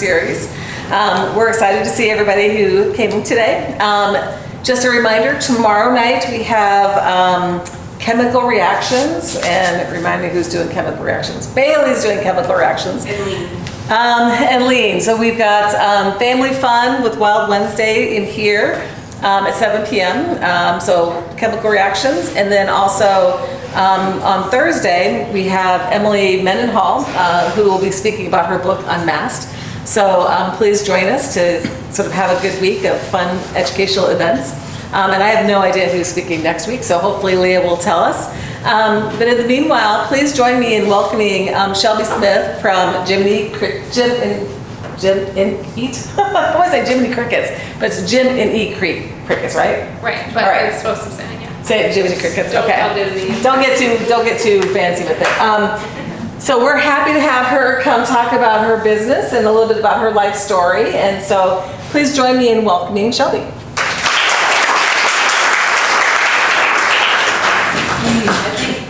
series. We're excited to see everybody who came today. Just a reminder, tomorrow night we have chemical reactions, and remind me who's doing chemical reactions. Bailey's doing chemical reactions. And Lean. So we've got family fun with Wild Wednesday in here at 7 p.m. So chemical reactions, and then also on Thursday we have Emily Mendenhall who will be speaking about her book Unmasked. So please join us to sort of have a good week of fun educational events. And I have no idea who's speaking next week, so hopefully Leah will tell us. But in the meanwhile, please join me in welcoming Shelby Smith from Jim and Eat. I want to say Jiminy Crickets, but it's Jim and Eat Crickets, right? Right, but right. It's supposed to say it, yeah. Say it, Jiminy Crickets. Don't okay. tell Disney. Don't get too fancy with it. So we're happy to have her come talk about her business and a little bit about her life story. And so please join me in welcoming Shelby.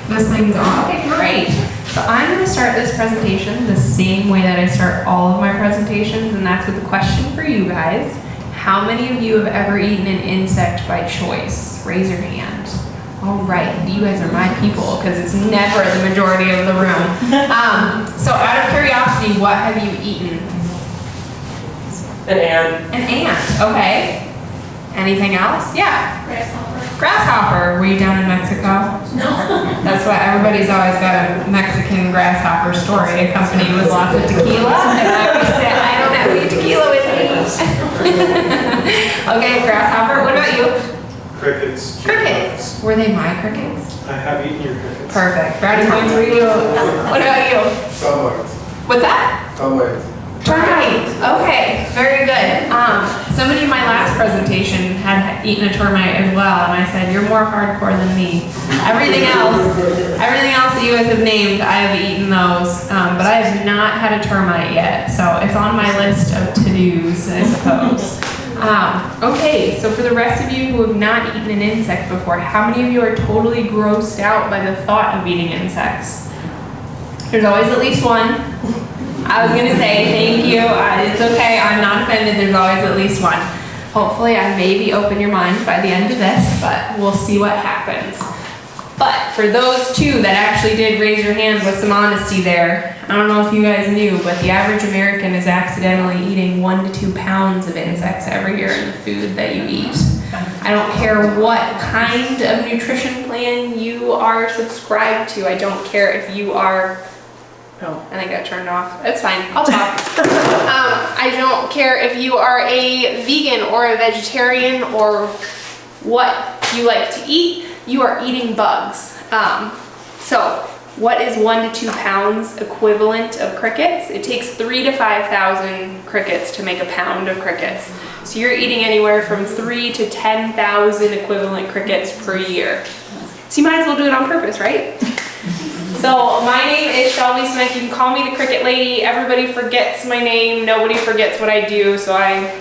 This thing's on. Okay, great. So I'm going to start this presentation the same way that I start all of my presentations, and that's with a question for you guys. How many of you have ever eaten an insect by choice? Raise your hand. All right, you guys are my people, because it's never the majority of the room. So out of curiosity, what have you eaten? An ant. An ant, okay. Anything else? Yeah. Grasshopper. Were you down in Mexico? No. That's why everybody's always got a Mexican grasshopper story accompanied with lots of tequila. And I always say, I don't have any tequila with me. Okay, grasshopper. What about you? Crickets. Crickets. Were they my crickets? I have eaten your crickets. Perfect. Brownie points for you. What about you? Termites. What's that? Termites. Termite. Okay, very good. Somebody in my last presentation had eaten a termite as well, and I said, "You're more hardcore than me." Everything else that you guys have named, I have eaten those, but I have not had a termite yet. So it's on my list of to-dos, I suppose. Okay, so for the rest of you who have not eaten an insect before, how many of you are totally grossed out by the thought of eating insects? There's always at least one. I was going to say, thank you, it's okay, I'm not offended, there's always at least one. Hopefully I maybe open your mind by the end of this, but we'll see what happens. But for those two that actually did raise your hand with some honesty there, I don't know if you guys knew, but the average American is accidentally eating 1 to 2 pounds of insects every year in the food that you eat. I don't care what kind of nutrition plan you are subscribed to. I don't care if you are... Oh, and I got turned off. It's fine. I'll talk. I don't care if you are a vegan or a vegetarian or what you like to eat. You are eating bugs. So what is 1 to 2 pounds equivalent of crickets? It takes 3,000 to 5,000 crickets to make a pound of crickets. So you're eating anywhere from 3,000 to 10,000 equivalent crickets per year. So you might as well do it on purpose, right? So my name is Shelby Smith. You can call me the Cricket Lady. Everybody forgets my name. Nobody forgets what I do. So I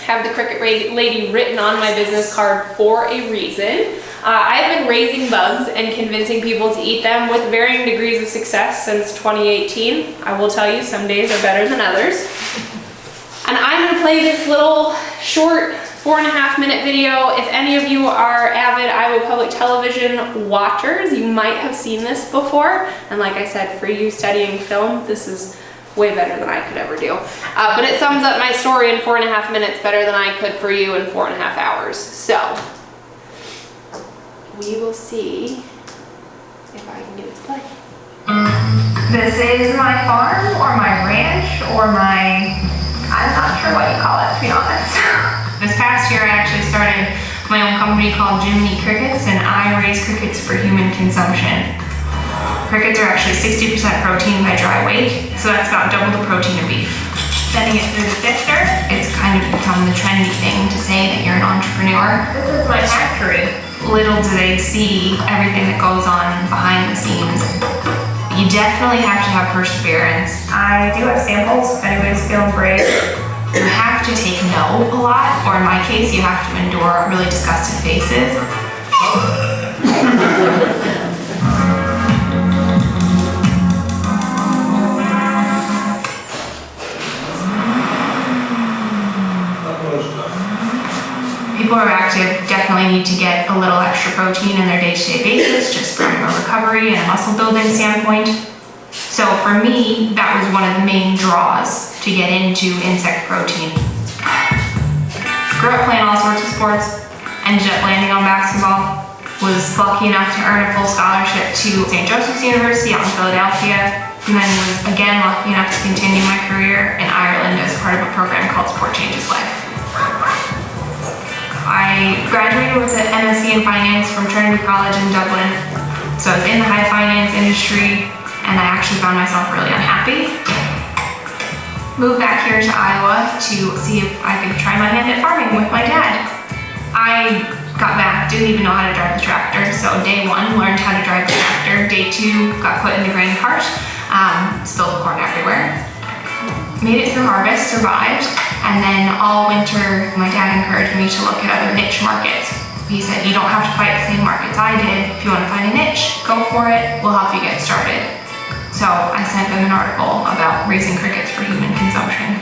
have the Cricket Lady written on my business card for a reason. I've been raising bugs and convincing people to eat them with varying degrees of success since 2018. I will tell you, some days are better than others. And I'm going to play this little short 4.5-minute video. If any of you are avid Iowa Public Television watchers, you might have seen this before. And like I said, for you studying film, this is way better than I could ever do. But it sums up my story in 4.5 minutes better than I could for you in 4.5 hours. So we will see if I can get it to play. This is my farm or my ranch or I'm not sure what you call it, to be honest. This past year I actually started my own company called Jiminy Crickets, and I raise crickets for human consumption. Crickets are actually 60% protein by dry weight, so that's about double the protein of beef. Sending it through the sifter, it's kind of become the trendy thing to say that you're an entrepreneur. This is my factory. Little do they see everything that goes on behind the scenes. You definitely have to have perseverance. I do have samples if anybody's feeling brave. You have to take no a lot, or in my case, you have to endure really disgusted faces. active definitely need to get a little extra protein in their day-to-day basis, just from a recovery and a muscle building standpoint. So for me, that was one of the main draws to get into insect protein. Grew up playing all sorts of sports, ended up landing on basketball, was lucky enough to earn a full scholarship to St. Joseph's University out in Philadelphia, and then was again lucky enough to continue my career in Ireland as part of a program called Sport Changes Life. I graduated with an MSc in finance from Trinity College in Dublin, so I was in the high finance industry, and I actually found myself really unhappy. Moved back here to Iowa to see if I could try my hand at farming with my dad. I got back, didn't even know how to drive the tractor, so day one, learned how to drive the tractor. Day two, got put in the grain cart, spilled corn everywhere. Made it through harvest, survived, and then all winter, my dad encouraged me to look at other niche markets. He said, you don't have to fight the same markets I did. If you want to find a niche, go for it, we'll help you get started. So I sent them an article about raising crickets for human consumption.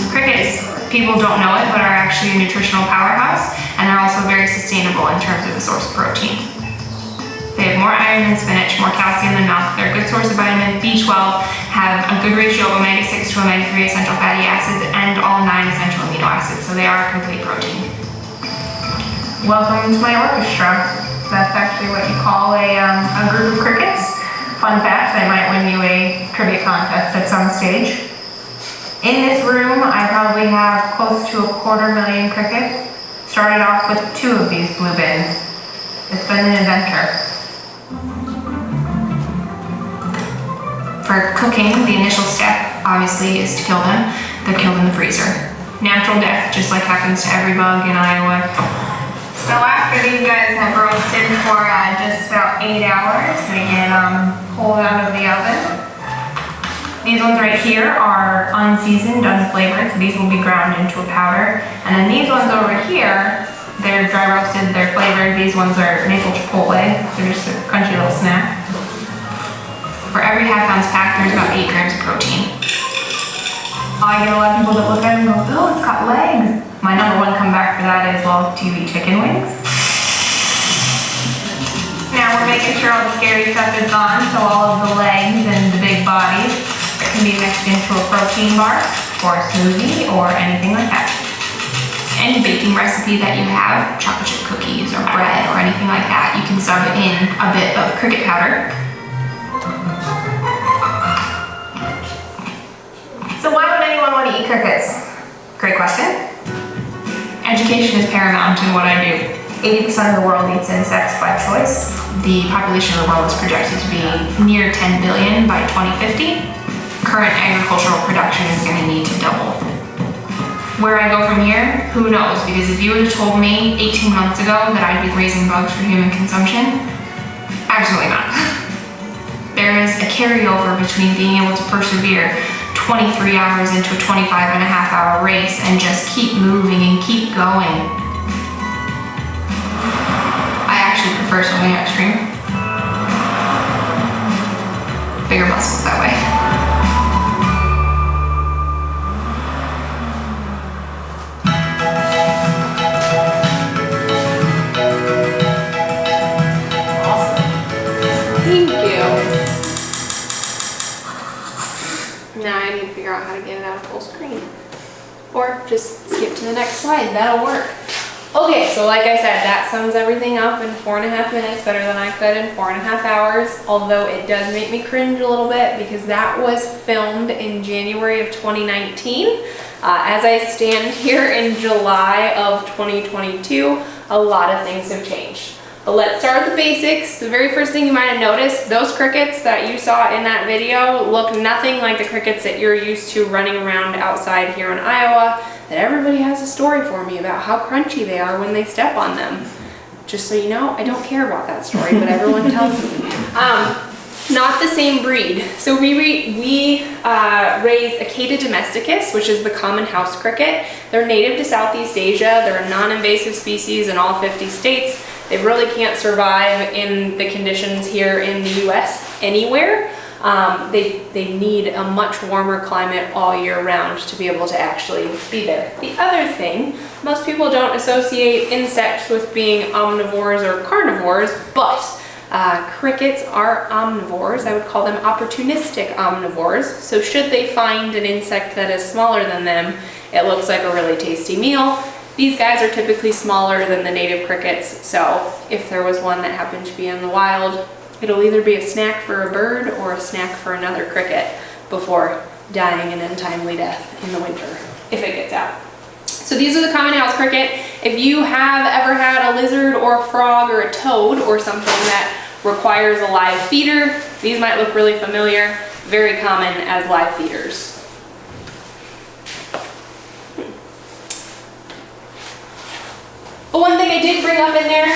Crickets, people don't know it, but are actually a nutritional powerhouse, and they're also very sustainable in terms of the source of protein. They have more iron than spinach, more calcium than milk. They're a good source of vitamin B12, have a good ratio of omega-6 to omega-3 essential fatty acids, and all 9 essential amino acids, so they are a complete protein. Welcome to my orchestra. That's actually what you call a group of crickets. Fun fact, I might win you a trivia contest at some stage. In this room, I probably have close to 250,000 crickets. Started off with 2 of these blue bins. It's been an adventure. For cooking, the initial step, obviously, is to kill them. They're killed in the freezer. Natural death, just like happens to every bug in Iowa. So after these guys have roasted for just about 8 hours, they get pulled out of the oven. These ones right here are unseasoned, unflavored, so these will be ground into a powder. And then these ones over here, they're dry roasted, they're flavored. These ones are maple chipotle, they're just a crunchy little snack. For every half ounce pack, there's about 8 grams of protein. I get a lot of people that look at it and go, oh, it's got legs. My number one comeback for that is, well, do you eat chicken wings? Now we're making sure all the scary stuff is gone, so all of the legs and the big bodies can be mixed into a protein bar or a smoothie or anything like that. Any baking recipe that you have, chocolate chip cookies or bread or anything like that, you can sub in a bit of cricket powder. So why would anyone want to eat crickets? Great question. Education is paramount in what I do. 80% of the world eats insects by choice. The population of the world is projected to be near 10 billion by 2050. Current agricultural production is going to need to double. Where I go from here, who knows? Because if you would have told me 18 months ago that I'd be raising bugs for human consumption, absolutely not. There is a carryover between being able to persevere 23 hours into a 25.5-hour race and just keep moving and keep going. I actually prefer swimming upstream. Bigger muscles that way. Now I need to figure out how to get it out of full screen. Or just skip to the next slide, that'll work. Okay, so like I said, that sums everything up in 4.5 minutes, better than I could in 4.5 hours, although it does make me cringe a little bit because that was filmed in January of 2019. As I stand here in July of 2022, a lot of things have changed. But let's start with the basics. The very first thing you might have noticed, those crickets that you saw in that video look nothing like the crickets that you're used to running around outside here in Iowa, that everybody has a story for me about how crunchy they are when they step on them. Just so you know, I don't care about that story, but everyone tells me. Not the same breed. So we raise Aceta domesticus, which is the common house cricket. They're native to Southeast Asia. They're a non-invasive species in all 50 states. They really can't survive in the conditions here in the US anywhere. They need a much warmer climate all year round to be able to actually be there. The other thing, most people don't associate insects with being omnivores or carnivores, but crickets are omnivores. I would call them opportunistic omnivores. So should they find an insect that is smaller than them, it looks like a really tasty meal. These guys are typically smaller than the native crickets, so if there was one that happened to be in the wild, it'll either be a snack for a bird or a snack for another cricket before dying an untimely death in the winter, if it gets out. So these are the common house cricket. If you have ever had a lizard or a frog or a toad or something that requires a live feeder, these might look really familiar, very common as live feeders. But one thing I did bring up in there,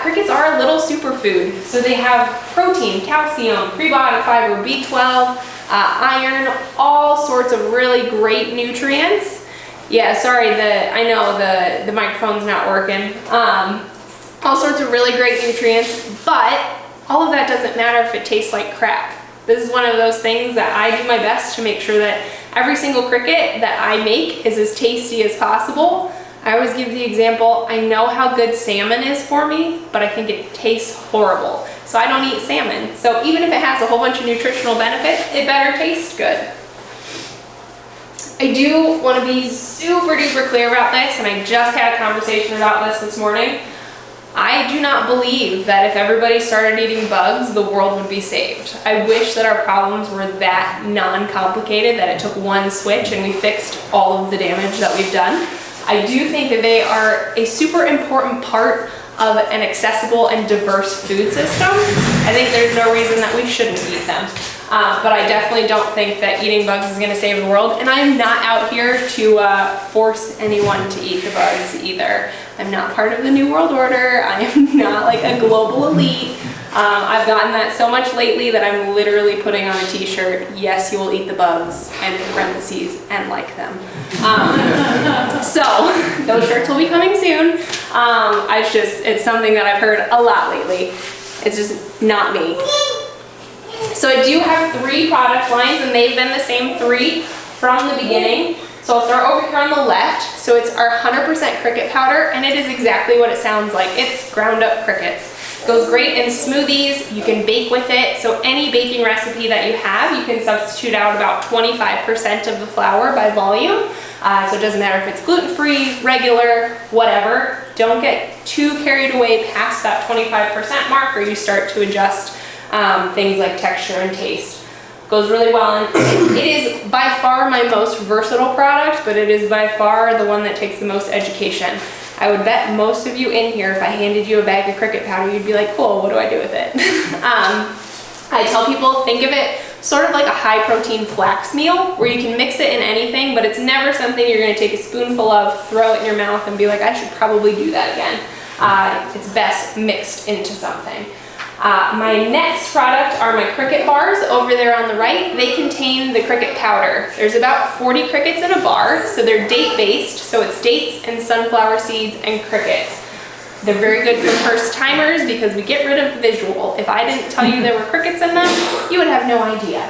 crickets are a little superfood. So they have protein, calcium, prebiotic fiber, B12, iron, all sorts of really great nutrients. Yeah, sorry, I know the microphone's not working. All sorts of really great nutrients, but all of that doesn't matter if it tastes like crap. This is one of those things that I do my best to make sure that every single cricket that I make is as tasty as possible. I always give the example, I know how good salmon is for me, but I think it tastes horrible. So I don't eat salmon. So even if it has a whole bunch of nutritional benefits, it better taste good. I do want to be super duper clear about this, and I just had a conversation about this morning. I do not believe that if everybody started eating bugs, the world would be saved. I wish that our problems were that non-complicated, that it took one switch and we fixed all of the damage that we've done. I do think that they are a super important part of an accessible and diverse food system. I think there's no reason that we shouldn't eat them. But I definitely don't think that eating bugs is going to save the world. And I am not out here to force anyone to eat the bugs either. I'm not part of the New World Order. I am not like a global elite. I've gotten that so much lately that I'm literally putting on a t-shirt, yes, you will eat the bugs, and in parentheses, and like them. So those shirts will be coming soon. It's something that I've heard a lot lately. It's just not me. So I do have 3 product lines, and they've been the same 3 from the beginning. So I'll start over here on the left. So it's our 100% cricket powder, and it is exactly what it sounds like. It's ground up crickets. Goes great in smoothies. You can bake with it. So any baking recipe that you have, you can substitute out about 25% of the flour by volume. So it doesn't matter if it's gluten-free, regular, whatever. Don't get too carried away past that 25% mark, or you start to adjust things like texture and taste. Goes really well in. It is by far my most versatile product, but it is by far the one that takes the most education. I would bet most of you in here, if I handed you a bag of cricket powder, you'd be like, cool, what do I do with it? I tell people, think of it sort of like a high protein flax meal, where you can mix it in anything, but it's never something you're gonna take a spoonful of, throw it in your mouth, and be like, I should probably do that again. It's best mixed into something. My next product are my cricket bars over there on the right. They contain the cricket powder. There's about 40 crickets in a bar, so they're date-based, so it's dates and sunflower seeds and crickets. They're very good for first timers because we get rid of the visual. If I didn't tell you there were crickets in them, you would have no idea.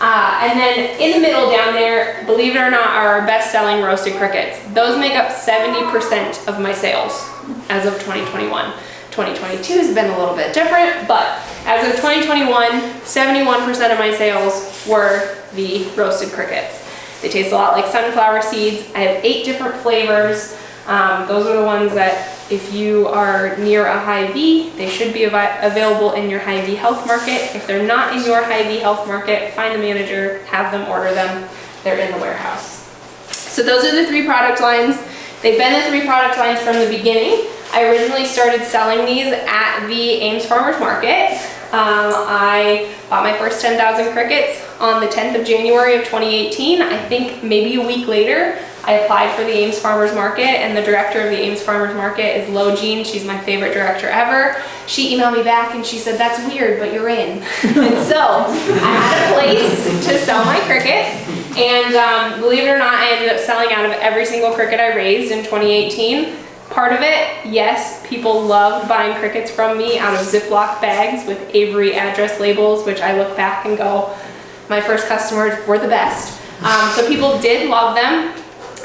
And then in the middle down there, believe it or not, are our best-selling roasted crickets. Those make up 70% of my sales as of 2021. 2022 has been a little bit different, but as of 2021, 71% of my sales were the roasted crickets. They taste a lot like sunflower seeds. I have 8 different flavors. Those are the ones that if you are near a Hy-Vee, they should be available in your Hy-Vee Health Market. If they're not in your Hy-Vee Health Market, find the manager, have them order them. They're in the warehouse. So those are the 3 product lines. They've been the 3 product lines from the beginning. I originally started selling these at the Ames Farmers Market. I bought my first 10,000 crickets on the 10th of January of 2018. I think maybe a week later, I applied for the Ames Farmers Market, and the director of the Ames Farmers Market is Lo Jean. She's my favorite director ever. She emailed me back and she said, that's weird, but you're in. And so I had a place to sell my crickets, and believe it or not, I ended up selling out of every single cricket I raised in 2018. Part of it, yes, people loved buying crickets from me out of Ziploc bags with Avery address labels, which I look back and go, my first customers were the best. So people did love them.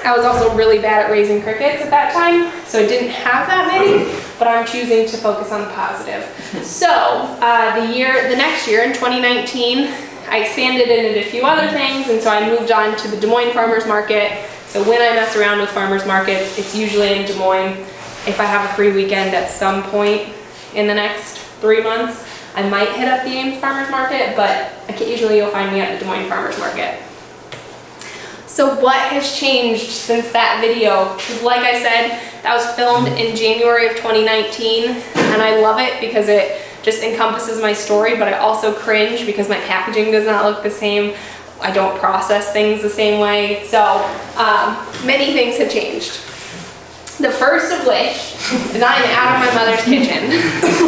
I was also really bad at raising crickets at that time, so I didn't have that many, but I'm choosing to focus on the positive. So the next year in 2019, I expanded into a few other things, and so I moved on to the Des Moines Farmers Market. So when I mess around with farmers markets, it's usually in Des Moines. If I have a free weekend at some point in the next 3 months, I might hit up the Ames Farmers Market, but occasionally you'll find me at the Des Moines Farmers Market. So what has changed since that video? Like I said, that was filmed in January of 2019, and I love it because it just encompasses my story, but I also cringe because my packaging does not look the same. I don't process things the same way. So many things have changed. The first of which is I am out of my mother's kitchen.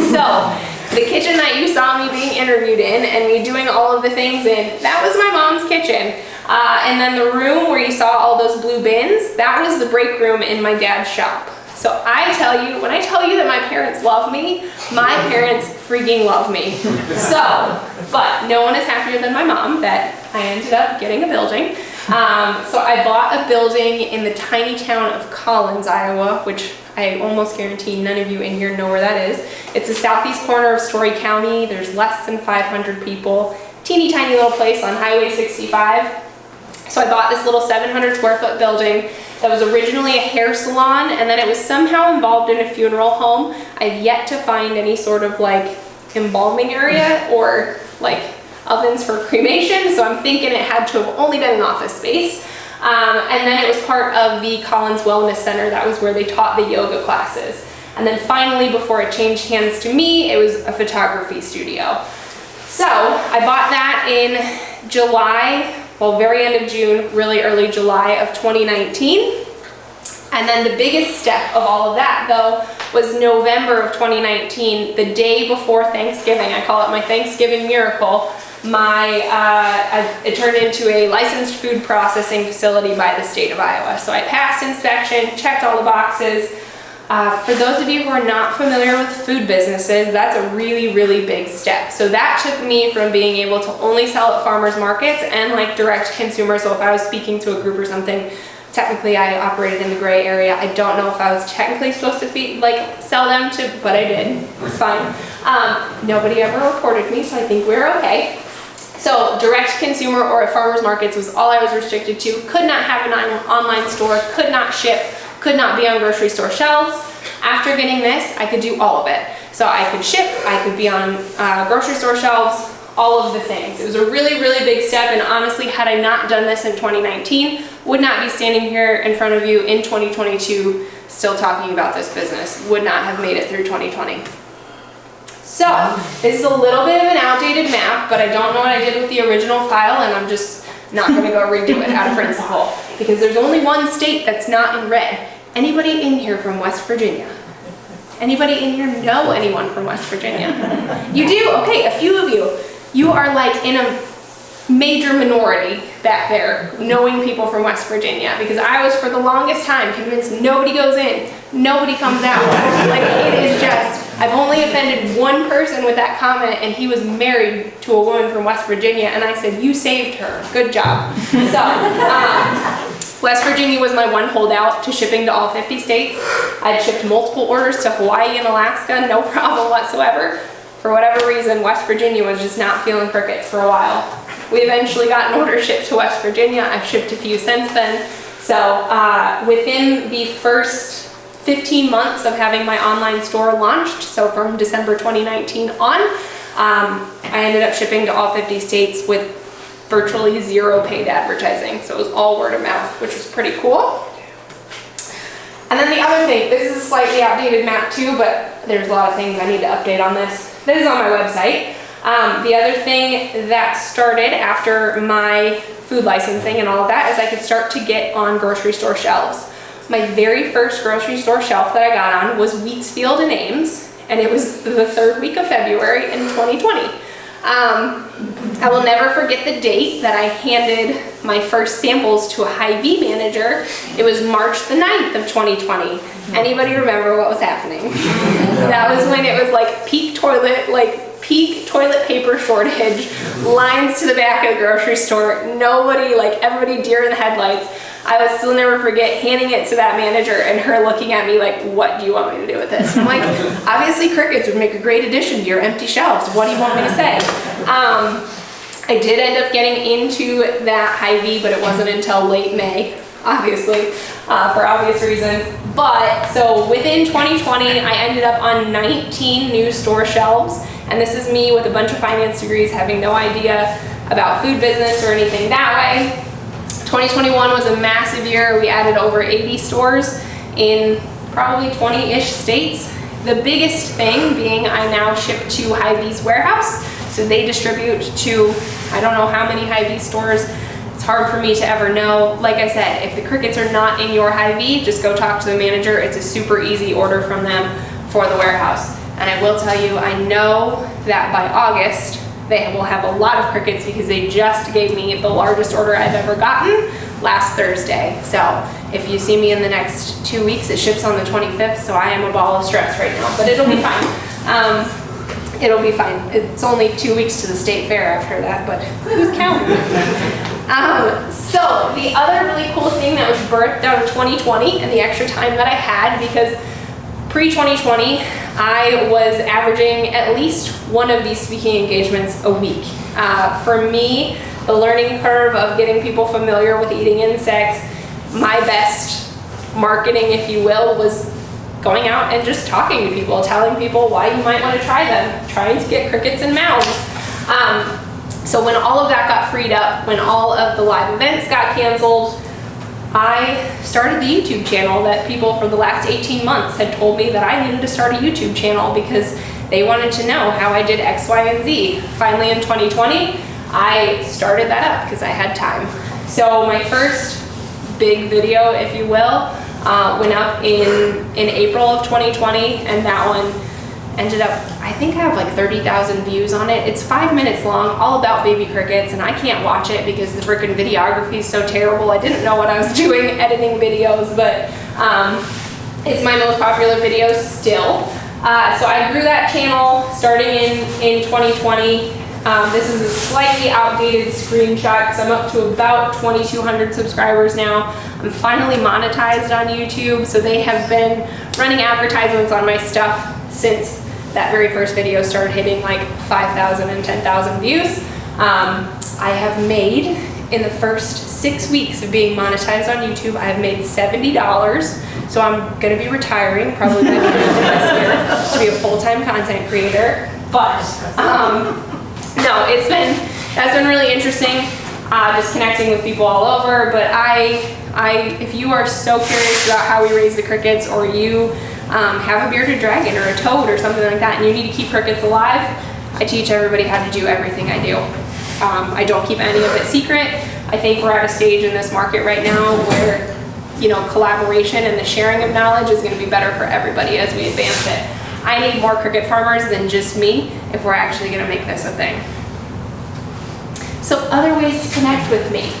So the kitchen that you saw me being interviewed in and me doing all of the things in, that was my mom's kitchen. And then the room where you saw all those blue bins, that was the break room in my dad's shop. So I tell you, when I tell you that my parents love me, my parents freaking love me. So, but no one is happier than my mom that I ended up getting a building. So I bought a building in the tiny town of Collins, Iowa, which I almost guarantee none of you in here know where that is. It's the southeast corner of Story County. There's less than 500 people. Teeny tiny little place on Highway 65. So I bought this little 700 square foot building that was originally a hair salon, and then it was somehow involved in a funeral home. I've yet to find any sort of like embalming area or like ovens for cremation, so I'm thinking it had to have only been an office space. And then it was part of the Collins Wellness Center. That was where they taught the yoga classes. And then finally, before it changed hands to me, it was a photography studio. So I bought that in July, well, very end of June, really early July of 2019. And then the biggest step of all of that, though, was November of 2019, the day before Thanksgiving. I call it my Thanksgiving miracle. It turned into a licensed food processing facility by the state of Iowa. So I passed inspection, checked all the boxes. For those of you who are not familiar with food businesses, that's a really, really big step. So that took me from being able to only sell at farmers markets and like direct consumer. So if I was speaking to a group or something, technically I operated in the gray area. I don't know if I was technically supposed to sell them to, but I did. It's fine. Nobody ever reported me, so I think we're okay. So direct consumer or at farmers markets was all I was restricted to. Could not have an online store, could not ship, could not be on grocery store shelves. After getting this, I could do all of it. So I could ship, I could be on grocery store shelves, all of the things. It was a really, really big step, and honestly, had I not done this in 2019, would not be standing here in front of you in 2022 still talking about this business. Would not have made it through 2020. So this is a little bit of an outdated map, but I don't know what I did with the original file, and I'm just not going to go redo it out of principle because there's only one state that's not in red. Anybody in here from West Virginia? Anybody in here know anyone from West Virginia? You do? Okay, a few of you. You are like in a major minority back there knowing people from West Virginia, because I was for the longest time convinced nobody goes in, nobody comes out. Like, it is just, I've only offended one person with that comment, and he was married to a woman from West Virginia, and I said, you saved her, good job. So West Virginia was my one holdout to shipping to all 50 states. I'd shipped multiple orders to Hawaii and Alaska, no problem whatsoever. For whatever reason, West Virginia was just not feeling crickets for a while. We eventually got an order shipped to West Virginia. I've shipped a few since then. So within the first 15 months of having my online store launched, so from December 2019 on, I ended up shipping to all 50 states with virtually zero paid advertising. So it was all word of mouth, which was pretty cool. And then the other thing, this is a slightly outdated map too, but there's a lot of things I need to update on this. This is on my website. The other thing that started after my food licensing and all of that is I could start to get on grocery store shelves. My very first grocery store shelf that I got on was Wheatsfield in Ames, and it was the third week of February in 2020. I will never forget the date that I handed my first samples to a Hy-Vee manager. It was March the 9th of 2020. Anybody remember what was happening? That was when it was like peak toilet paper shortage, lines to the back of the grocery store, nobody, like everybody deer in the headlights. I will still never forget handing it to that manager and her looking at me like, what do you want me to do with this? I'm like, obviously crickets would make a great addition to your empty shelves. What do you want me to say? I did end up getting into that Hy-Vee, but it wasn't until late May, obviously, for obvious reasons. But, so within 2020, I ended up on 19 new store shelves. And this is me with a bunch of finance degrees having no idea about food business or anything that way. 2021 was a massive year. We added over 80 stores in probably 20-ish states. The biggest thing being I now ship to Hy-Vee's warehouse. So they distribute to, I don't know how many Hy-Vee stores. It's hard for me to ever know. Like I said, if the crickets are not in your Hy-Vee, just go talk to the manager. It's a super easy order from them for the warehouse. And I will tell you, I know that by August, they will have a lot of crickets because they just gave me the largest order I've ever gotten last Thursday. So if you see me in the next 2 weeks, it ships on the 25th, so I am a ball of stress right now, but it'll be fine. It'll be fine. It's only 2 weeks to the state fair after that, but who's counting? So the other really cool thing that was birthed out of 2020 and the extra time that I had, because pre-2020, I was averaging at least one of these speaking engagements a week. For me, the learning curve of getting people familiar with eating insects, my best marketing, if you will, was going out and just talking to people, telling people why you might want to try them, trying to get crickets in mouths. So when all of that got freed up, when all of the live events got canceled, I started the YouTube channel that people for the last 18 months had told me that I needed to start a YouTube channel because they wanted to know how I did X, Y, and Z. Finally in 2020, I started that up because I had time. So my first big video, if you will, went up in April of 2020, and that one ended up, I think I have like 30,000 views on it. It's 5 minutes long, all about baby crickets, and I can't watch it because the freaking videography is so terrible. I didn't know what I was doing editing videos, but it's my most popular video still. So I grew that channel starting in 2020. This is a slightly outdated screenshot because I'm up to about 2,200 subscribers now. I'm finally monetized on YouTube, so they have been running advertisements on my stuff since that very first video started hitting like 5,000 and 10,000 views. I have made, in the first 6 weeks of being monetized on YouTube, I have made $70. So I'm gonna be retiring probably by the end of this year to be a full-time content creator. But no, that's been really interesting, just connecting with people all over. But if you are so curious about how we raise the crickets, or you have a bearded dragon or a toad or something like that, and you need to keep crickets alive, I teach everybody how to do everything I do. I don't keep any of it secret. I think we're at a stage in this market right now where, collaboration and the sharing of knowledge is going to be better for everybody as we advance it. I need more cricket farmers than just me if we're actually going to make this a thing. So other ways to connect with me.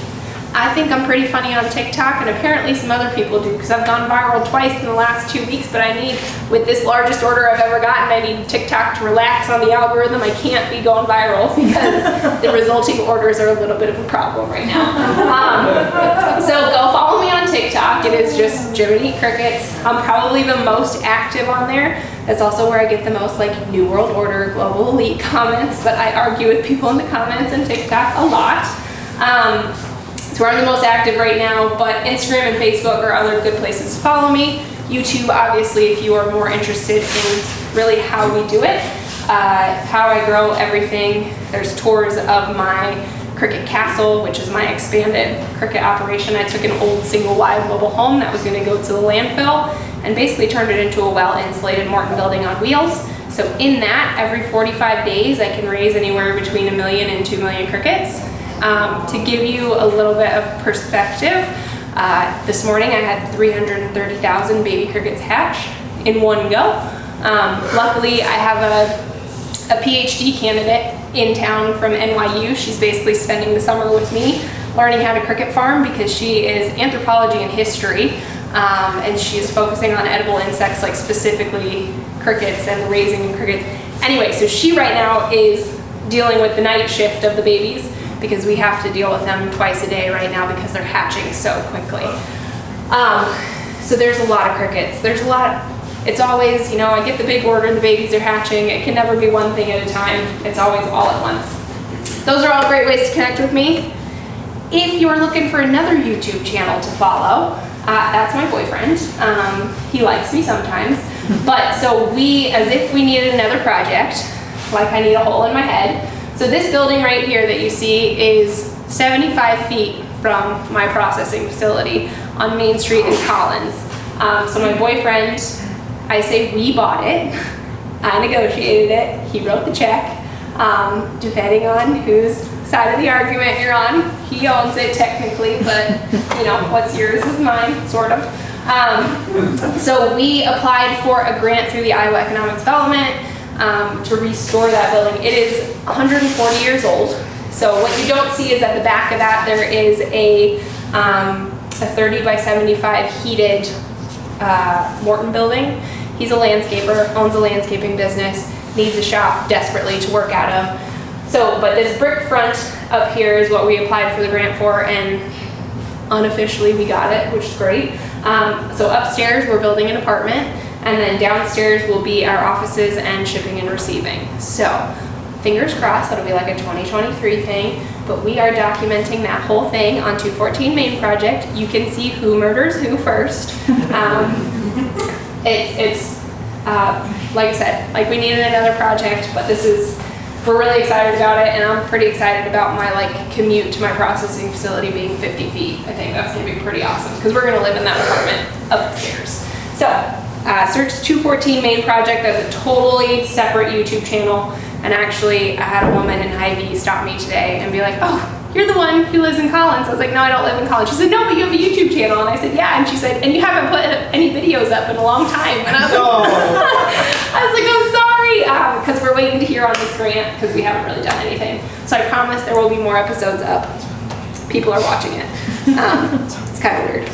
I think I'm pretty funny on TikTok, and apparently some other people do, because I've gone viral twice in the last 2 weeks, but with this largest order I've ever gotten, I need TikTok to relax on the algorithm. I can't be going viral because the resulting orders are a little bit of a problem right now. So go follow me on TikTok. It is just Jiminy Crickets. I'm probably the most active on there. That's also where I get the most New World Order, Global Elite comments, but I argue with people in the comments on TikTok a lot. So we're the most active right now, but Instagram and Facebook are other good places to follow me. YouTube, obviously, if you are more interested in really how we do it, how I grow everything. There's tours of my cricket castle, which is my expanded cricket operation. I took an old single wide mobile home that was going to go to the landfill and basically turned it into a well-insulated Morton building on wheels. So in that, every 45 days, I can raise anywhere between 1 million and 2 million crickets. To give you a little bit of perspective, this morning I had 330,000 baby crickets hatch in one go. Luckily, I have a PhD candidate in town from NYU. She's basically spending the summer with me, learning how to cricket farm because she is anthropology and history, and she is focusing on edible insects, like specifically crickets and the raising of crickets. Anyway, so she right now is dealing with the night shift of the babies because we have to deal with them twice a day right now because they're hatching so quickly. So there's a lot of crickets. There's a lot. It's always, you know, I get the big order, the babies are hatching. It can never be one thing at a time. It's always all at once. Those are all great ways to connect with me. If you're looking for another YouTube channel to follow, that's my boyfriend. He likes me sometimes. But so we, as if we needed another project, like I need a hole in my head. So this building right here that you see is 75 feet from my processing facility on Main Street in Collins. So my boyfriend, I say we bought it. I negotiated it. He wrote the check. Depending on whose side of the argument you're on, he owns it technically, but you know, what's yours is mine, sort of. So we applied for a grant through the Iowa Economic Development to restore that building. It is 140 years old. So what you don't see is at the back of that there is a 30 by 75 heated Morton building. He's a landscaper, owns a landscaping business, needs a shop desperately to work out of. So, but this brick front up here is what we applied for the grant for, and unofficially we got it, which is great. So upstairs we're building an apartment, and then downstairs will be our offices and shipping and receiving. So fingers crossed it'll be like a 2023 thing, but we are documenting that whole thing on 214 Main Project. You can see who murders who first. It's like I said, like we needed another project, but we're really excited about it, and I'm pretty excited about my like commute to my processing facility being 50 feet. I think that's gonna be pretty awesome because we're gonna live in that apartment upstairs. So search 214 Main Project as a totally separate YouTube channel. And actually, I had a woman in Hy-Vee stop me today and be like, "Oh, you're the one who lives in Collins." I was like, "No, I don't live in Collins." She said, "No, but you have a YouTube channel." And I said, "Yeah." And she said, "And you haven't put any videos up in a long time." And I was like, "I'm sorry," because we're waiting to hear on this grant because we haven't really done anything. So I promise there will be more episodes up. People are watching it. It's kind of weird.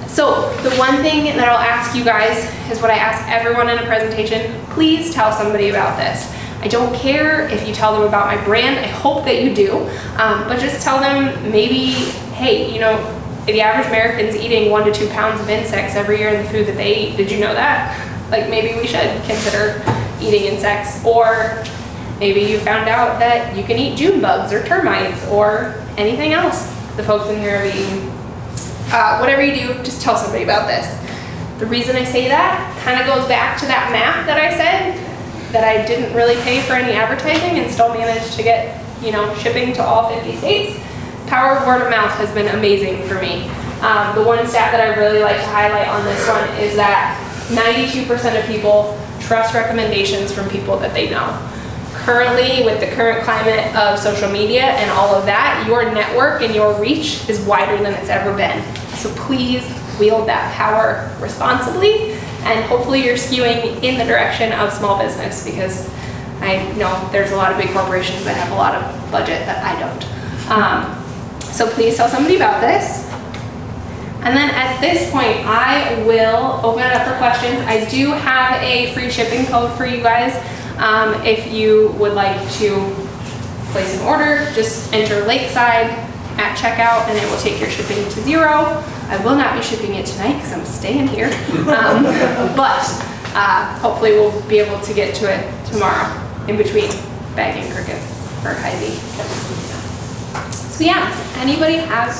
So the one thing that I'll ask you guys is what I ask everyone in a presentation: please tell somebody about this. I don't care if you tell them about my brand. I hope that you do, but just tell them maybe, hey, you know, the average American's eating 1 to 2 pounds of insects every year in the food that they eat. Did you know that? Like maybe we should consider eating insects, or maybe you found out that you can eat June bugs or termites or anything else the folks in here are eating. Whatever you do, just tell somebody about this. The reason I say that kind of goes back to that map that I said, that I didn't really pay for any advertising and still managed to get, you know, shipping to all 50 states. Power of word of mouth has been amazing for me. The one stat that I really like to highlight on this one is that 92% of people trust recommendations from people that they know. Currently, with the current climate of social media and all of that, your network and your reach is wider than it's ever been. So please wield that power responsibly, and hopefully you're skewing in the direction of small business, because I know there's a lot of big corporations that have a lot of budget that I don't. So please tell somebody about this. And then at this point, I will open it up for questions. I do have a free shipping code for you guys. If you would like to place an order, just enter Lakeside at checkout and it will take your shipping to $0. I will not be shipping it tonight because I'm staying here. But hopefully we'll be able to get to it tomorrow in between bagging crickets for Hy-Vee. So yeah, does anybody have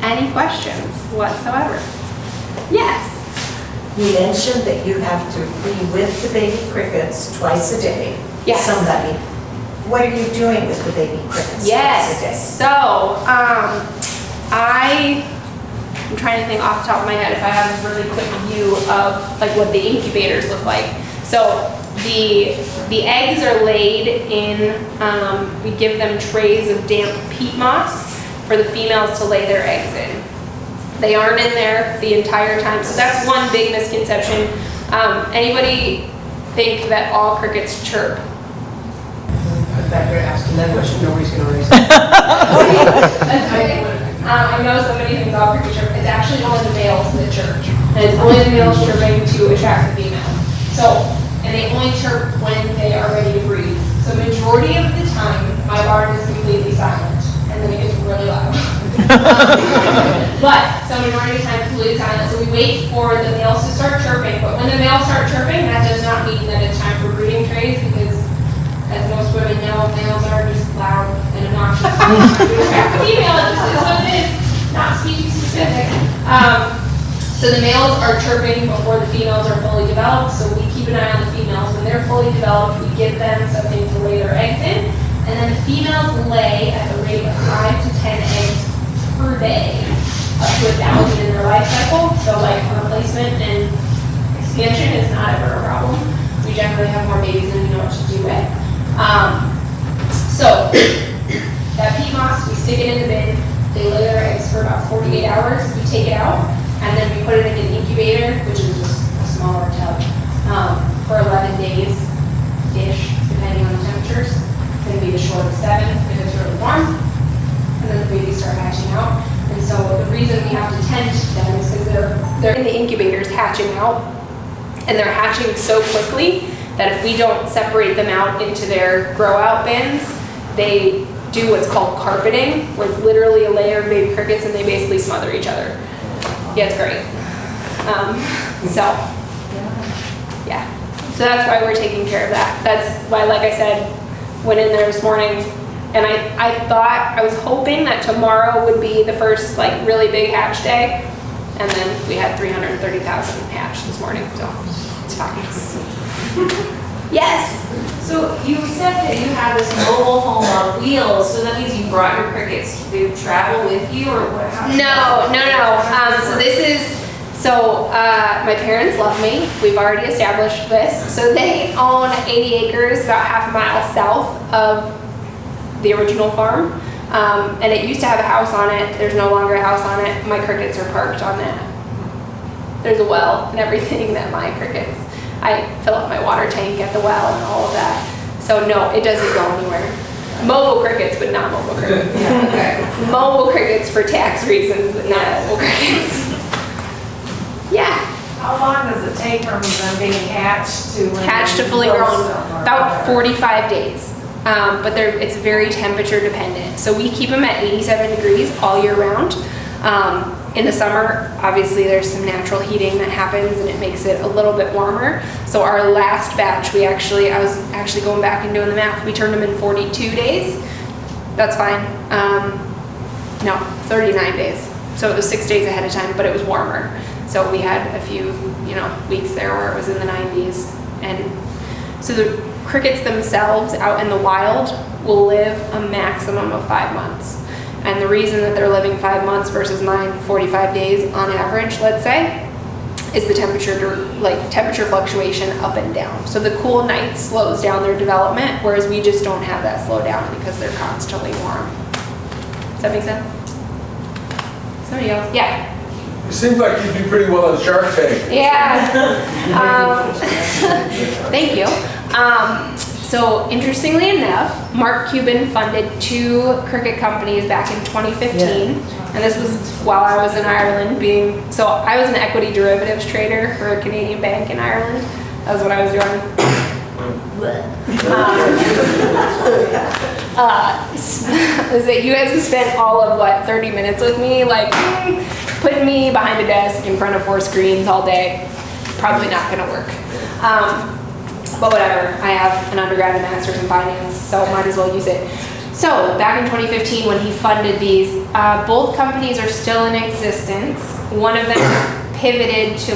any questions whatsoever? Yes. You mentioned that you have to be with the baby crickets twice a day. Yes. Somebody. What are you doing with the baby crickets twice a day? So I'm trying to think off the top of my head if I have a really quick view of like what the incubators look like. So the eggs are laid in, we give them trays of damp peat moss for the females to lay their eggs in. They aren't in there the entire time. So that's one big misconception. Anybody think that all crickets chirp? thought you were asking that question, nobody's gonna raise it. That's okay. I know somebody thinks all crickets chirp. It's actually only the males that chirp. And it's only the males chirping to attract the female. So, and they only chirp when they are ready to breed. So majority of the time, my barn is completely silent. And then it gets really loud. But, so majority of the time, completely silent. So we wait for the males to start chirping. But when the males start chirping, that does not mean that it's time for breeding trays, because as most women know, males are just loud and obnoxious. Female, it just is what it is, not species specific. So the males are chirping before the females are fully developed, so we keep an eye on the females. When they're fully developed, we give them something to lay their eggs in, and then the females lay at the rate of 5 to 10 eggs per day, up to 1,000 in their life cycle. So like replacement and expansion is not ever a problem. We generally have more babies than we know what to do with. So that peat moss, we stick it in the bin. They lay their eggs for about 48 hours. We take it out, and then we put it in an incubator, which is just a smaller tub, for 11 days-ish, depending on the temperatures. It's going to be the short of 7 if it's really warm, and then the babies start hatching out. And so the reason we have to tend to them is because they're in the incubators hatching out, and they're hatching so quickly that if we don't separate them out into their grow out bins, they do what's called carpeting, where it's literally a layer of baby crickets and they basically smother each other. Yeah, it's great. Yeah. So that's why we're taking care of that. That's why, like I said, went in there this morning, and I was hoping that tomorrow would be the first like really big hatch day, and then we had 330,000 hatch this morning, so it's fine. Yes. So you said that you have this mobile home on wheels, so that means you brought your crickets to travel with you, or what? No. So this is, my parents love me. We've already established this. So they own 80 acres, about half a mile south of the original farm. And it used to have a house on it. There's no longer a house on it. My crickets are parked on that. There's a well and everything that my crickets, I fill up my water tank at the well and all of that. So no, it doesn't go anywhere. Mobile crickets, but not mobile crickets. Okay. Mobile crickets for tax reasons, but not mobile crickets. Yeah. How long does it take from them being hatched to when Hatched to fully grown, about 45 days. But it's very temperature dependent. So we keep them at 87 degrees all year round. In the summer, obviously there's some natural heating that happens and it makes it a little bit warmer. So our last batch, I was actually going back and doing the math, we turned them in 42 days. That's fine. No, 39 days. So it was 6 days ahead of time, but it was warmer. So we had a few, weeks there where it was in the 90s. And so the crickets themselves out in the wild will live a maximum of 5 months. And the reason that they're living 5 months versus 45 days on average, let's say, is the temperature fluctuation up and down. So the cool night slows down their development, whereas we just don't have that slow down because they're constantly warm. Does that make sense? Somebody else? Yeah. It seems like you do pretty well on Shark Tank. Yeah. Thank you. So interestingly enough, Mark Cuban funded 2 cricket companies back in 2015. And this was while I was in Ireland so I was an equity derivatives trader for a Canadian bank in Ireland. That was what I was doing. Is that you guys have spent all of 30 minutes with me, putting me behind a desk in front of 4 screens all day. Probably not gonna work. But whatever, I have an undergrad and master's in finance, so might as well use it. So back in 2015 when he funded these, both companies are still in existence. One of them pivoted to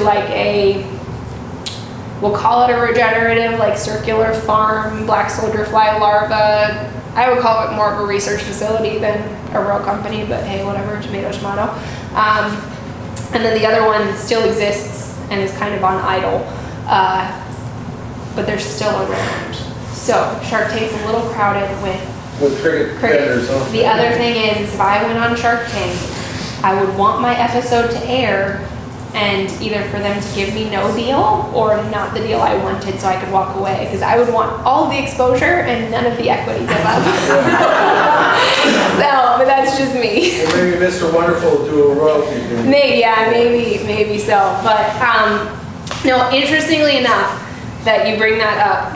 we'll call it a regenerative, circular farm, black soldier fly larva. I would call it more of a research facility than a real company, but hey, whatever, tomato, tomato. And then the other one still exists and is kind of on idle. But they're still around. So Shark Tank's a little crowded with crickets. Huh? The other thing is if I went on Shark Tank, I would want my episode to air and either for them to give me no deal or not the deal I wanted so I could walk away, because I would want all of the exposure and none of the equity give up. So, but that's just me. Or maybe Mr. Wonderful will do a royalty deal. Maybe so. But no, interestingly enough, that you bring that up,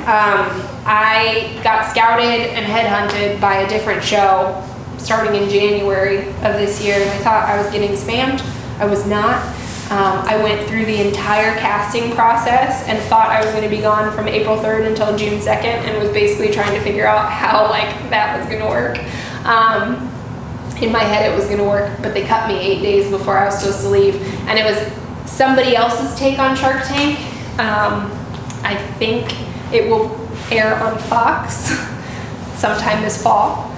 I got scouted and headhunted by a different show starting in January of this year, and I thought I was getting spammed. I was not. I went through the entire casting process and thought I was going to be gone from April 3rd until June 2nd, and was basically trying to figure out how that was going to work. In my head it was going to work, but they cut me 8 days before I was supposed to leave, and it was somebody else's take on Shark Tank. I think it will air on Fox sometime this fall,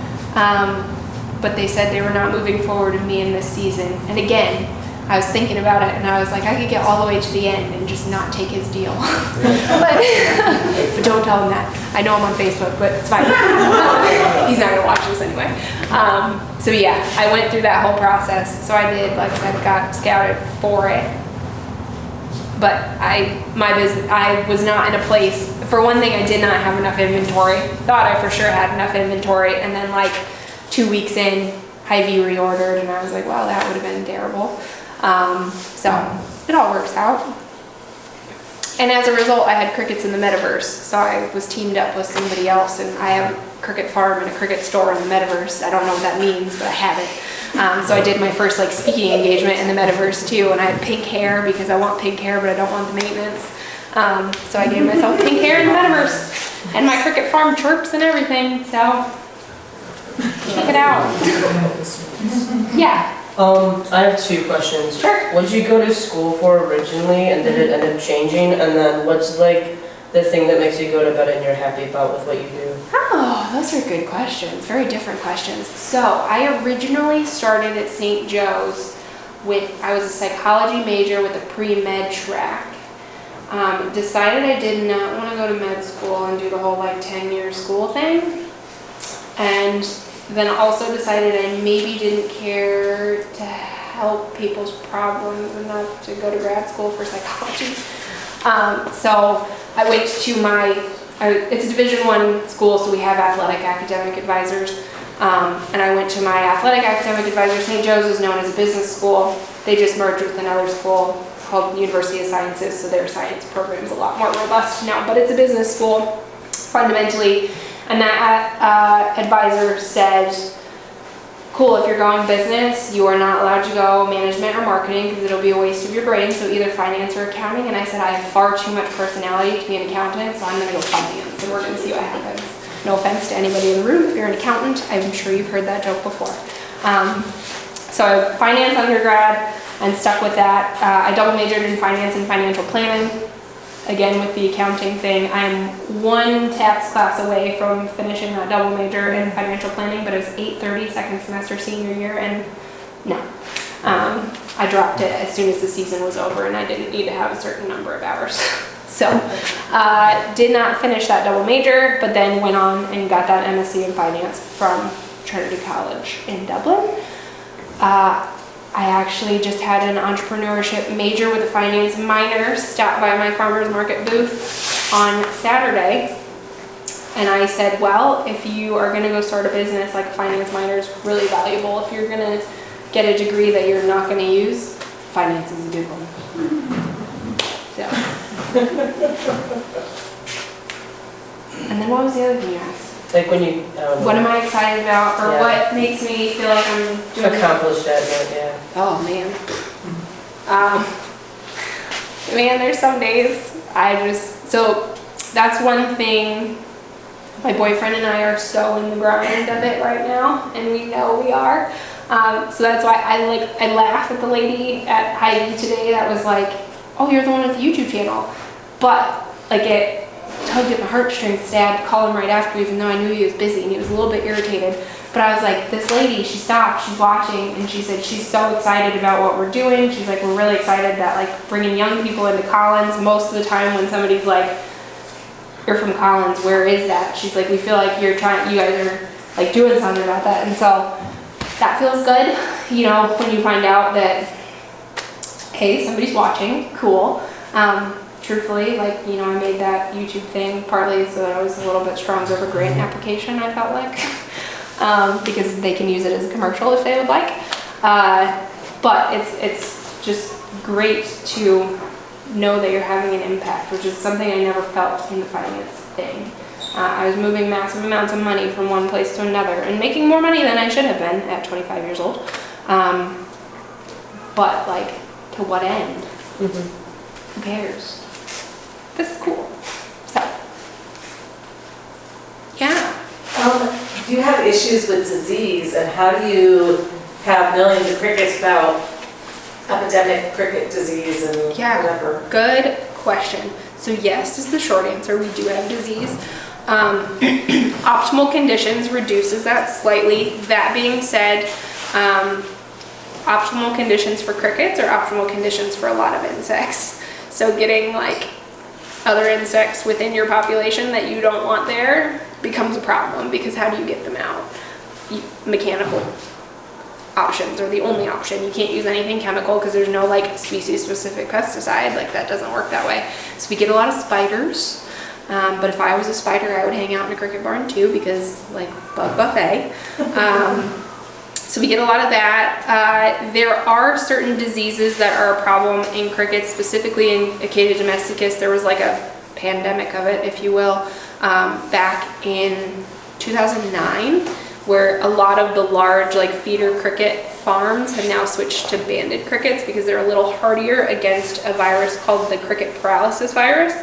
but they said they were not moving forward with me in this season. And again, I was thinking about it, and I was like, I could get all the way to the end and just not take his deal. but don't tell him that. I know him on Facebook, but it's fine. He's not gonna watch this anyway. So yeah, I went through that whole process. So I did, like I said, got scouted for it. But I was not in a place, for one thing, I did not have enough inventory. Thought I for sure had enough inventory, and then 2 weeks in, Hy-Vee reordered, and I was like, wow, that would have been terrible. So it all works out. And as a result, I had crickets in the metaverse. So I was teamed up with somebody else, and I have a cricket farm and a cricket store in the metaverse. I don't know what that means, but I have it. So I did my first speaking engagement in the metaverse too, and I had pink hair because I want pink hair, but I don't want the maintenance. So I gave myself pink hair in the metaverse, and my cricket farm chirps and everything. So check it out. Yeah. I have 2 questions. Sure. What did you go to school for originally, and did it end up changing? And then what's the thing that makes you go to bed and you're happy about with what you do? Oh, those are good questions. Very different questions. So I originally started at St. Joe's I was a psychology major with a pre-med track. Decided I did not want to go to med school and do the whole 10-year school thing. And then also decided I maybe didn't care to help people's problems enough to go to grad school for psychology. So I went to it's a Division I school, so we have athletic academic advisors. And I went to my athletic academic advisor. St. Joe's is known as a business school. They just merged with another school called University of Sciences, so their science program is a lot more robust now, but it's a business school fundamentally. And that advisor said, cool, if you're going business, you are not allowed to go management or marketing because it'll be a waste of your brain, so either finance or accounting. And I said, I have far too much personality to be an accountant, so I'm going to go finance, and we're going to see what happens. No offense to anybody in the room, if you're an accountant, I'm sure you've heard that joke before. So I finance undergrad and stuck with that. I double majored in finance and financial planning. Again, with the accounting thing, I'm 1 tax class away from finishing that double major in financial planning, but it was 8:30 second semester senior year, and no. I dropped it as soon as the season was over, and I didn't need to have a certain number of hours. So, did not finish that double major, but then went on and got that MSc in finance from Trinity College in Dublin. I actually just had an entrepreneurship major with a finance minor stop by my farmer's market booth on Saturday. And I said, well, if you are going to go start a business, a finance minor is really valuable. If you're going to get a degree that you're not going to use, finance is a good one. So. And then what was the other thing you asked? When you... what am I excited about, or what makes me feel like I'm doing... Accomplished that, yeah. Oh, man. Man, there's some days so that's one thing. My boyfriend and I are so in the grind of it right now, and we know we are. So that's why I laugh at the lady at Hy-Vee today that was like, oh, you're the one with the YouTube channel. But it tugged at my heartstrings today. I had to call him right after, even though I knew he was busy and he was a little bit irritated. But I was like, this lady, she stopped, she's watching, and she said she's so excited about what we're doing. She's like, we're really excited that bringing young people into Collins. Most of the time when somebody's like, you're from Collins, where is that? She's like, we feel like you guys are doing something about that. And so that feels good, when you find out that hey, somebody's watching, cool. Truthfully, like, you know, I made that YouTube thing partly so that I was a little bit stronger of a grant application, I felt like, because they can use it as a commercial if they would like. But it's just great to know that you're having an impact, which is something I never felt in the finance thing. I was moving massive amounts of money from one place to another and making more money than I should have been at 25 years old. But like, to what end? Who cares? This is cool. So, yeah. Do you have issues with disease, and how do you have millions of crickets about epidemic cricket disease and whatever? Good question. So yes is the short answer. We do have disease. Optimal conditions reduces that slightly. That being said, optimal conditions for crickets are optimal conditions for a lot of insects. So getting like other insects within your population that you don't want there becomes a problem, because how do you get them out? Mechanical options are the only option. You can't use anything chemical because there's no like species specific pesticide. Like, that doesn't work that way. So we get a lot of spiders. But if I was a spider, I would hang out in a cricket barn too, because like bug buffet. So we get a lot of that. There are certain diseases that are a problem in crickets, specifically in Acadia domesticus. There was like a pandemic of it, if you will, back in 2009, where a lot of the large like feeder cricket farms have now switched to banded crickets because they're a little hardier against a virus called the cricket paralysis virus.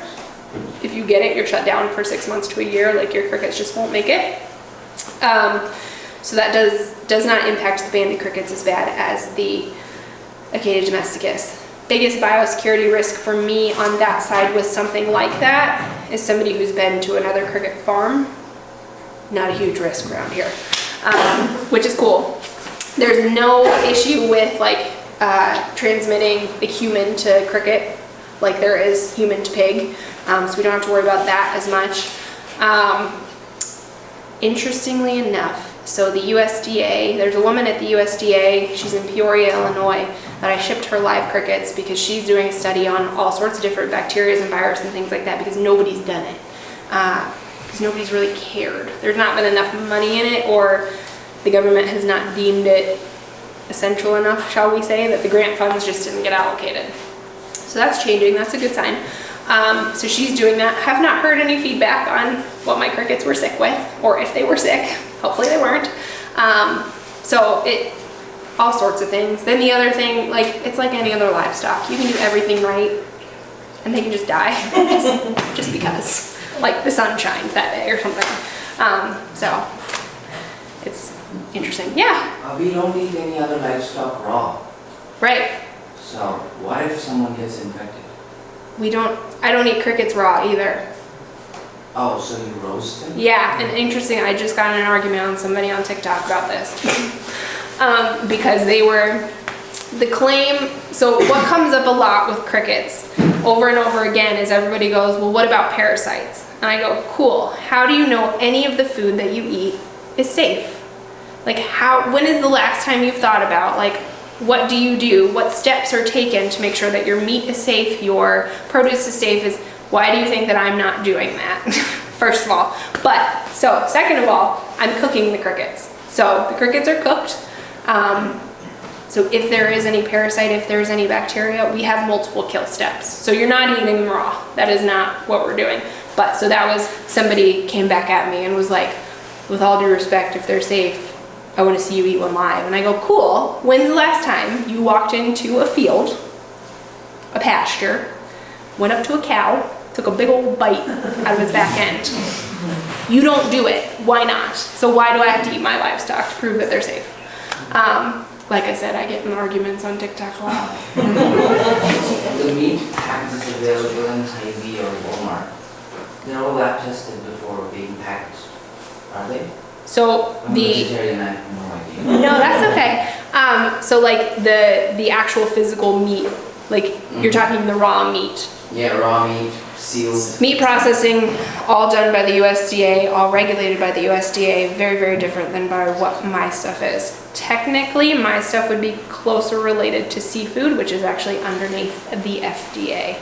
If you get it, you're shut down for 6 months to a year. Like, your crickets just won't make it. So that does not impact the banded crickets as bad as the Acadia domesticus. Biggest biosecurity risk for me on that side with something like that is somebody who's been to another cricket farm. Not a huge risk around here, which is cool. There's no issue with like transmitting the human to cricket like there is human to pig, so we don't have to worry about that as much. Interestingly enough, so the USDA, there's a woman at the USDA, she's in Peoria, Illinois, that I shipped her live crickets because she's doing a study on all sorts of different bacteria and viruses and things like that, because nobody's done it. Because nobody's really cared. There's not been enough money in it, or the government has not deemed it essential enough, shall we say, that the grant funds just didn't get allocated. So that's changing, that's a good sign. So she's doing that. Have not heard any feedback on what my crickets were sick with, or if they were sick. Hopefully they weren't. So all sorts of things. Then the other thing, like, it's like any other livestock. You can do everything right, and they can just die, just because. Like the sun shined that day or something. So it's interesting. Yeah. We don't eat any other livestock raw. Right. So what if someone gets infected? I don't eat crickets raw either. Oh, so you roast them? Yeah, and interesting, I just got in an argument with somebody on TikTok about this. Because the claim, so what comes up a lot with crickets over and over again is everybody goes, well, what about parasites? And I go, cool, how do you know any of the food that you eat is safe? Like, when is the last time you've thought about, like, what do you do? What steps are taken to make sure that your meat is safe, your produce is safe? Why do you think that I'm not doing that? First of all. But, so, second of all, I'm cooking the crickets. So, the crickets are cooked. So if there is any parasite, if there's any bacteria, we have multiple kill steps. So you're not eating them raw. That is not what we're doing. But, so that was, somebody came back at me and was like, with all due respect, if they're safe, I want to see you eat one live. And I go, cool, when's the last time you walked into a field, a pasture, went up to a cow, took a big old bite out of its back end? You don't do it. Why not? So why do I have to eat my livestock to prove that they're safe? Like I said, I get in arguments on TikTok a lot. The meat packages available in Hy-Vee or Walmart, they're all lab tested before being packaged, are they? So I'm vegetarian, I have no idea. No, that's okay. So like the actual physical meat, like you're talking the raw meat, Yeah, raw meat, sealed. Meat processing, all done by the USDA, all regulated by the USDA, very, very different than by what my stuff is. Technically, my stuff would be closer related to seafood, which is actually underneath the FDA.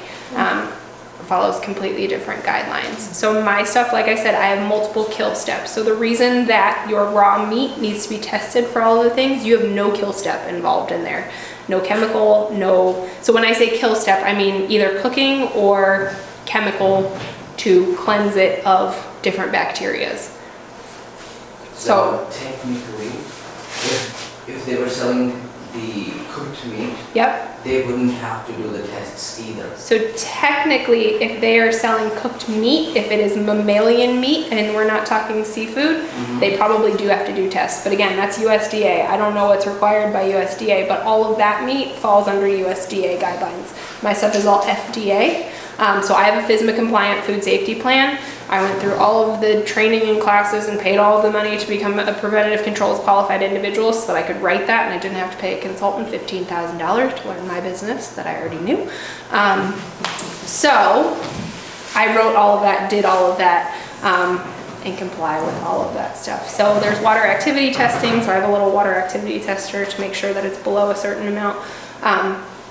Follows completely different guidelines. So my stuff, like I said, I have multiple kill steps. So the reason that your raw meat needs to be tested for all of the things, you have no kill step involved in there. No chemical, no. So when I say kill step, I mean either cooking or chemical to cleanse it of different bacterias. So technically, if they were selling the cooked meat, yep. they wouldn't have to do the tests either. So technically, if they are selling cooked meat, if it is mammalian meat and we're not talking seafood, they probably do have to do tests. But again, that's USDA. I don't know what's required by USDA, but all of that meat falls under USDA guidelines. My stuff is all FDA. So I have a FSMA compliant food safety plan. I went through all of the training and classes and paid all of the money to become a preventative controls qualified individual so that I could write that and I didn't have to pay a consultant $15,000 to learn my business that I already knew. So I wrote all of that, did all of that, and comply with all of that stuff. So there's water activity testing. So I have a little water activity tester to make sure that it's below a certain amount.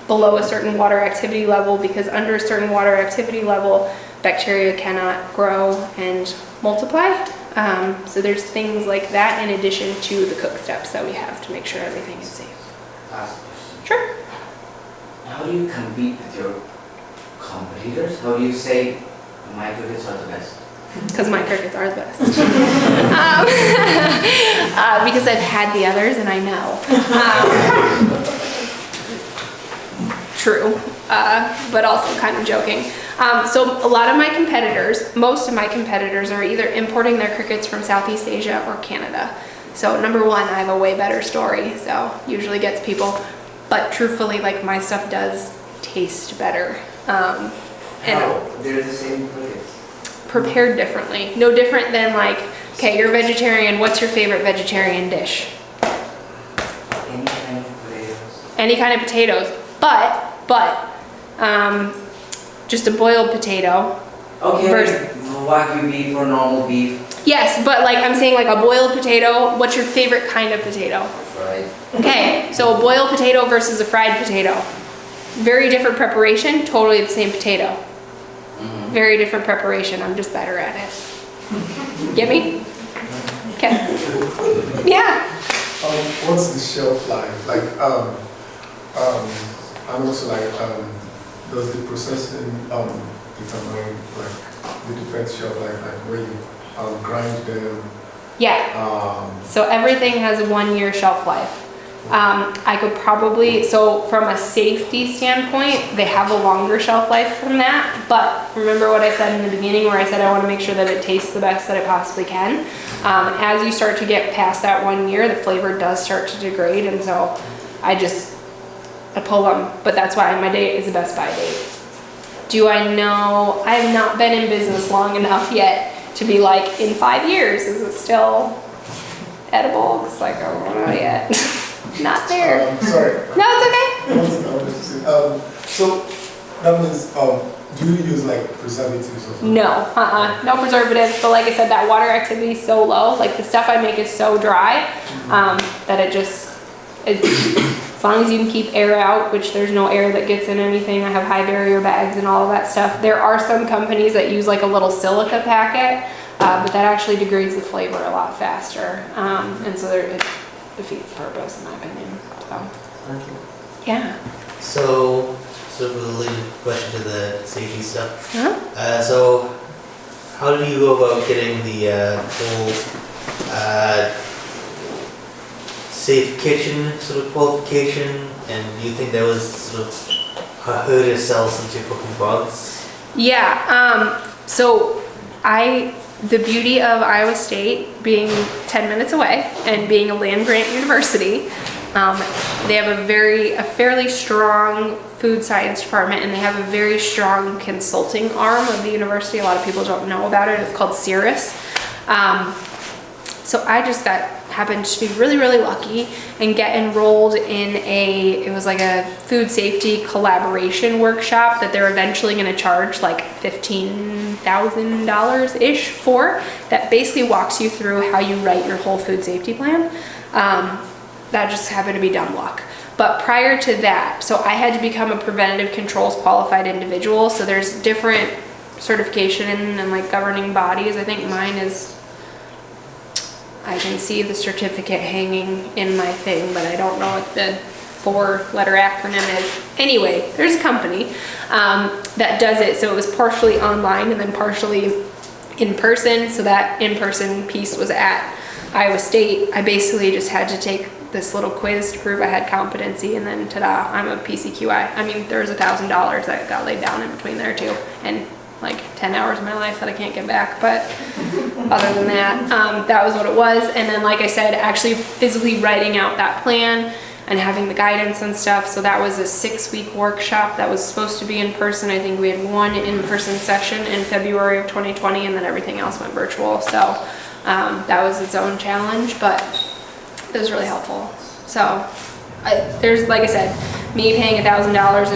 Below a certain water activity level, because under a certain water activity level, bacteria cannot grow and multiply. So there's things like that in addition to the cook steps that we have to make sure everything is safe. Last question. Sure. How do you compete with your competitors? How do you say my crickets are the best? Because my crickets are the best. Because I've had the others and I know. True, but also kind of joking. So a lot of my competitors, most of my competitors are either importing their crickets from Southeast Asia or Canada. So number one, I have a way better story, so usually gets people. But truthfully, like my stuff does taste better. How? They're the same crickets. Prepared differently. No different than like, okay, you're vegetarian, what's your favorite vegetarian dish? Any kind of potatoes. Any kind of potatoes, but just a boiled potato. Okay, versus, Wagyu beef or normal beef. yes, but like I'm saying like a boiled potato, what's your favorite kind of potato? Right. Okay, so a boiled potato versus a fried potato. Very different preparation, totally the same potato. Very different preparation, I'm just better at it. Get me? Okay. Yeah. What's the shelf life? Like, and also like, does the processing determine like the different shelf life, like where you grind them? Yeah. So everything has a 1 year shelf life. I could probably, so from a safety standpoint, they have a longer shelf life from that, but remember what I said in the beginning where I said I want to make sure that it tastes the best that it possibly can. As you start to get past that 1 year, the flavor does start to degrade, and so I pull them, but that's why my date is the best by date. Do I know? I have not been in business long enough yet to be like, in 5 years, is it still edible? It's like, I don't know yet. Not there. Sorry. No, it's okay. So that means, do you use like preservatives or something? No, no preservatives, but like I said, that water activity is so low, like the stuff I make is so dry, that as long as you can keep air out, which there's no air that gets in anything. I have high barrier bags and all of that stuff. There are some companies that use like a little silica packet, but that actually degrades the flavor a lot faster. And so it defeats the purpose in my opinion, so. Yeah. So, sort of a related question to the safety stuff. So, how do you go about getting the whole safe kitchen sort of qualification? And do you think that was sort of a hurdle to sell since you're cooking bugs? Yeah. So the beauty of Iowa State being 10 minutes away and being a land-grant university, they have a fairly strong food science department, and they have a very strong consulting arm of the university. A lot of people don't know about it. It's called CIRRUS. So I just got happened to be really, really lucky and get enrolled in it was like a food safety collaboration workshop that they're eventually going to charge like $15,000-ish for, that basically walks you through how you write your whole food safety plan. That just happened to be dumb luck. But prior to that, so I had to become a preventative controls qualified individual. So there's different certification and like governing bodies. I think mine is, I can see the certificate hanging in my thing, but I don't know what the 4-letter acronym is. Anyway, there's a company that does it. So it was partially online and then partially in person. So that in-person piece was at Iowa State. I basically just had to take this little quiz to prove I had competency, and then ta-da, I'm a PCQI. I mean, there was $1,000 that got laid down in between there too, and like 10 hours of my life that I can't get back, but other than that, that was what it was. And then, like I said, actually physically writing out that plan and having the guidance and stuff. So that was a 6-week workshop that was supposed to be in person. I think we had one in-person session in February of 2020, and then everything else went virtual. So that was its own challenge, but it was really helpful. So there's, like I said, me paying $1,000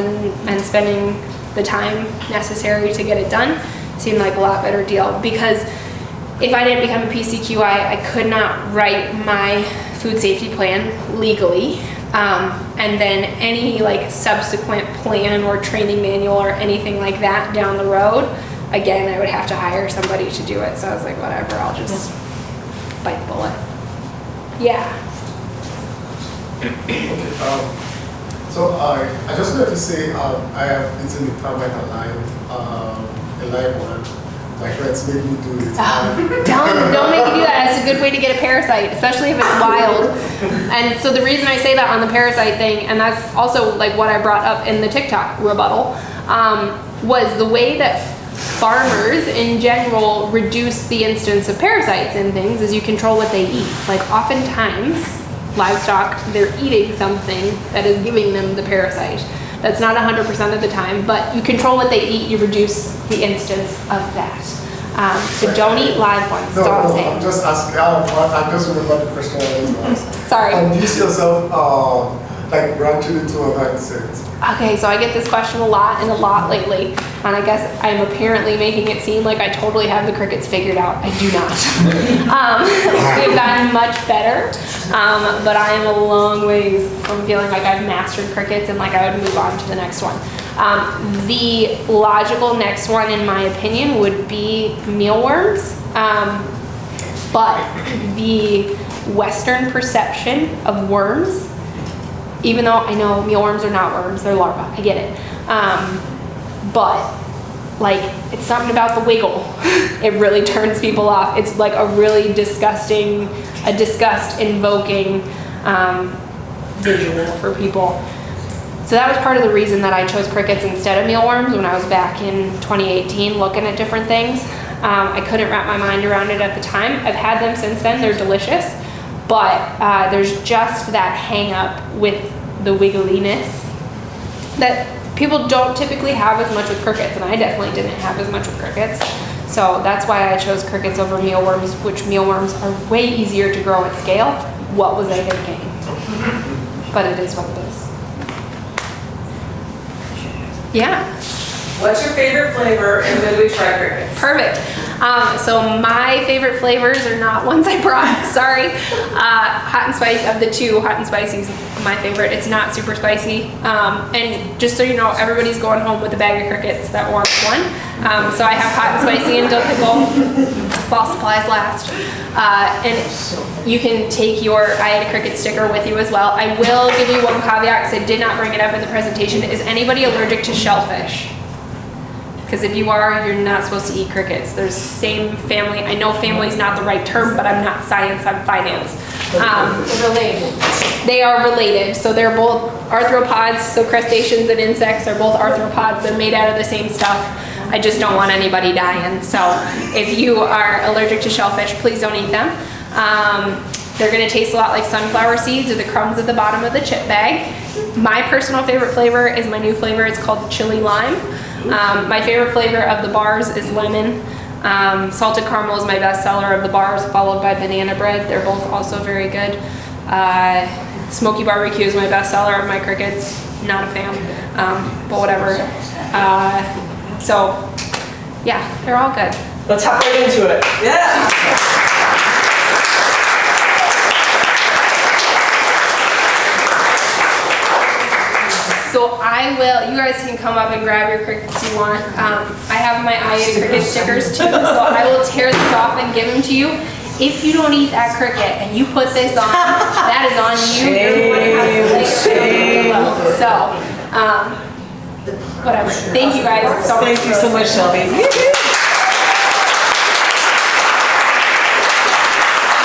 and spending the time necessary to get it done seemed like a lot better deal, because if I didn't become a PCQI, I could not write my food safety plan legally. And then any like subsequent plan or training manual or anything like that down the road, again, I would have to hire somebody to do it. So I was like, whatever, I'll just bite the bullet. Yeah. Okay, so I just wanted to say I have eaten the termite alive, a live one. My friends made me do it. Don't make me do that. It's a good way to get a parasite, especially if it's wild. And so the reason I say that on the parasite thing, and that's also like what I brought up in the TikTok rebuttal, was the way that farmers in general reduce the instance of parasites in things is you control what they eat. Like oftentimes, livestock, they're eating something that is giving them the parasite. That's not 100% of the time, but you control what they eat, you reduce the instance of that. So don't eat live ones, that's all I'm saying. I'm just asking, I just remember the question I was asking. Sorry. And do you see yourself like branching into other insects? Okay, so I get this question a lot lately, and I guess I'm apparently making it seem like I totally have the crickets figured out. I do not. We've gotten much better, but I am a long ways from feeling like I've mastered crickets and like I would move on to the next one. The logical next one, in my opinion, would be mealworms, but the Western perception of worms, even though I know mealworms are not worms, they're larvae, I get it. But like, it's something about the wiggle. It really turns people off. It's like a really disgusting, a disgust-invoking visual for people. So that was part of the reason that I chose crickets instead of mealworms when I was back in 2018 looking at different things. I couldn't wrap my mind around it at the time. I've had them since then, they're delicious. But there's just that hang up with the wiggliness that people don't typically have as much with crickets, and I definitely didn't have as much with crickets. So that's why I chose crickets over mealworms, which mealworms are way easier to grow at scale. What was I thinking? But it is what it is. Yeah. What's your favorite flavor and when do we try crickets? Perfect. So my favorite flavors are not ones I brought, sorry. Hot and spicy, of the two, hot and spicy is my favorite. It's not super spicy. And just so you know, everybody's going home with a bag of crickets that wants one. So I have hot and spicy and dill pickle, while supplies last. And you can take your I Ate a Cricket sticker with you as well. I will give you one caveat because I did not bring it up in the presentation. Is anybody allergic to shellfish? Because if you are, you're not supposed to eat crickets. There's same family. I know family is not the right term, but I'm not science, I'm finance. Related. They are related. So they're both arthropods. So crustaceans and insects are both arthropods. They're made out of the same stuff. I just don't want anybody dying. So if you are allergic to shellfish, please don't eat them. They're gonna taste a lot like sunflower seeds or the crumbs at the bottom of the chip bag. My personal favorite flavor is my new flavor. It's called chili lime. My favorite flavor of the bars is lemon. Salted caramel is my best seller of the bars, followed by banana bread. They're both also very good. Smoky barbecue is my best seller of my crickets. Not a fan, but whatever. So, yeah, they're all good. Let's hop right into it. Yeah. So you guys can come up and grab your crickets you want. I have my I Ate a Cricket stickers too, so I will tear these off and give them to you. If you don't eat that cricket and you put this on, that is on you. Everyone has to lay it. So, whatever. Thank you guys so much. Thank you so much, Shelby.